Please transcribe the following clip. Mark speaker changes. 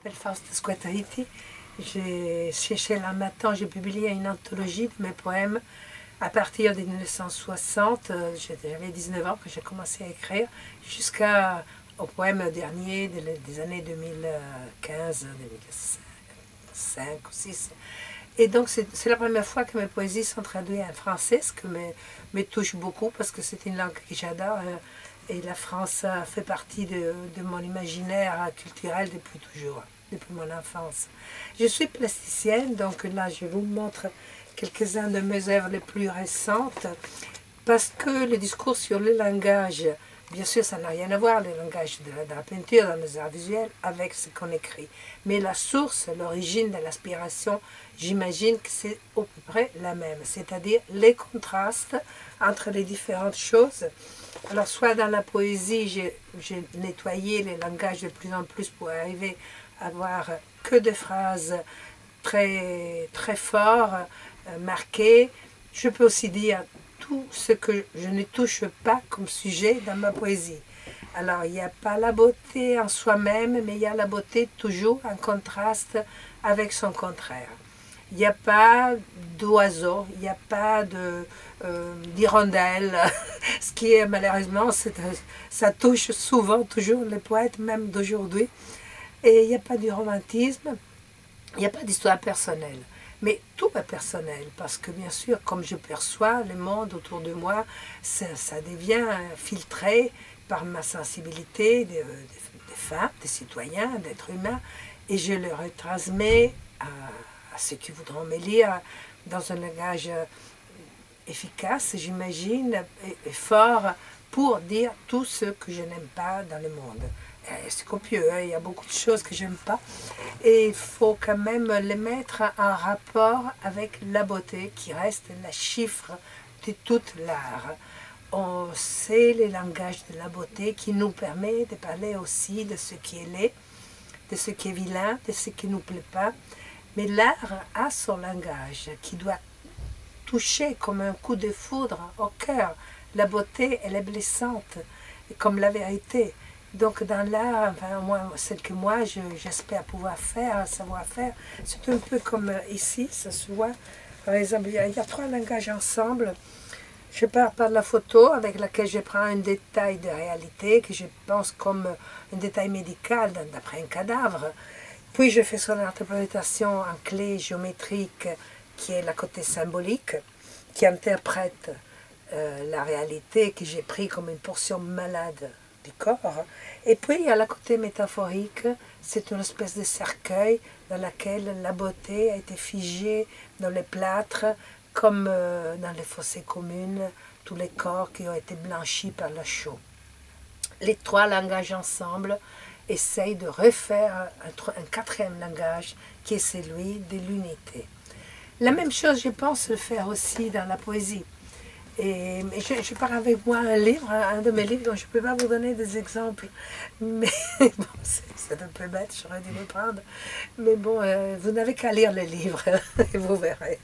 Speaker 1: m'appelle Fausta Squattariti. Chez L'Harmattan, j'ai publié une anthologie de mes poèmes à partir de 1960. J'avais 19 ans que j'ai commencé à écrire, jusqu'au poème dernier des années 2015, 2005 ou 2006. Et donc c'est la première fois que mes poésies sont traduites en français, ce qui me touche beaucoup parce que c'est une langue que j'adore. Et la France fait partie de mon imaginaire culturel depuis toujours, depuis mon enfance. Je suis plasticienne, donc là je vous montre quelques-uns de mes œuvres les plus récentes, parce que le discours sur le langage, bien sûr ça n'a rien à voir, le langage de la peinture, dans les arts visuels, avec ce qu'on écrit. Mais la source, l'origine de l'inspiration, j'imagine que c'est à peu près la même, c'est-à-dire les contrastes entre les différentes choses. Alors soit dans la poésie, j'ai nettoyé les langages de plus en plus pour arriver à avoir que des phrases très, très fortes, marquées. Je peux aussi dire tout ce que je ne touche pas comme sujet dans ma poésie. Alors il n'y a pas la beauté en soi-même, mais il y a la beauté toujours en contraste avec son contraire. Il n'y a pas d'oiseaux, il n'y a pas d'hirondelles, ce qui est malheureusement, ça touche souvent toujours les poètes, même d'aujourd'hui. Et il n'y a pas du romantisme, il n'y a pas d'histoire personnelle. Mais tout est personnel, parce que bien sûr, comme je perçois le monde autour de moi, ça devient filtré par ma sensibilité de femmes, de citoyens, d'êtres humains, et je le retransmets à ceux qui voudront me lire dans un langage efficace, j'imagine, et fort, pour dire tout ce que je n'aime pas dans le monde. C'est copieux, hein, il y a beaucoup de choses que j'aime pas, et il faut quand même les mettre en rapport avec la beauté qui reste la chiffre de tout l'art. On sait le langage de la beauté qui nous permet de parler aussi de ce qui est laid, de ce qui est vilain, de ce qui ne nous plaît pas. Mais l'art a son langage qui doit toucher comme un coup de foudre au cœur. La beauté, elle est blessante, comme la vérité. Donc dans l'art, enfin, celle que moi j'espère pouvoir faire, savoir faire, c'est un peu comme ici, ça se voit. Par exemple, il y a trois langages ensemble. Je pars par la photo avec laquelle je prends un détail de réalité que je pense comme un détail médical d'après un cadavre. Puis je fais son interprétation en clé géométrique qui est la côté symbolique, qui interprète la réalité que j'ai pris comme une portion malade du corps. Et puis il y a la côté métaphorique, c'est une espèce de cercueil dans lequel la beauté a été figée dans les plâtres, comme dans les fossés communes, tous les corps qui ont été blanchis par la chaux. Les trois langages ensemble essayent de refaire un quatrième langage qui est celui de l'unité. La même chose, je pense le faire aussi dans la poésie. Et je pars avec moi un livre, un de mes livres dont je ne peux pas vous donner des exemples. Mais bon, c'est un peu bête, j'aurais dû le prendre. Mais bon, vous n'avez qu'à lire le livre et vous verrez.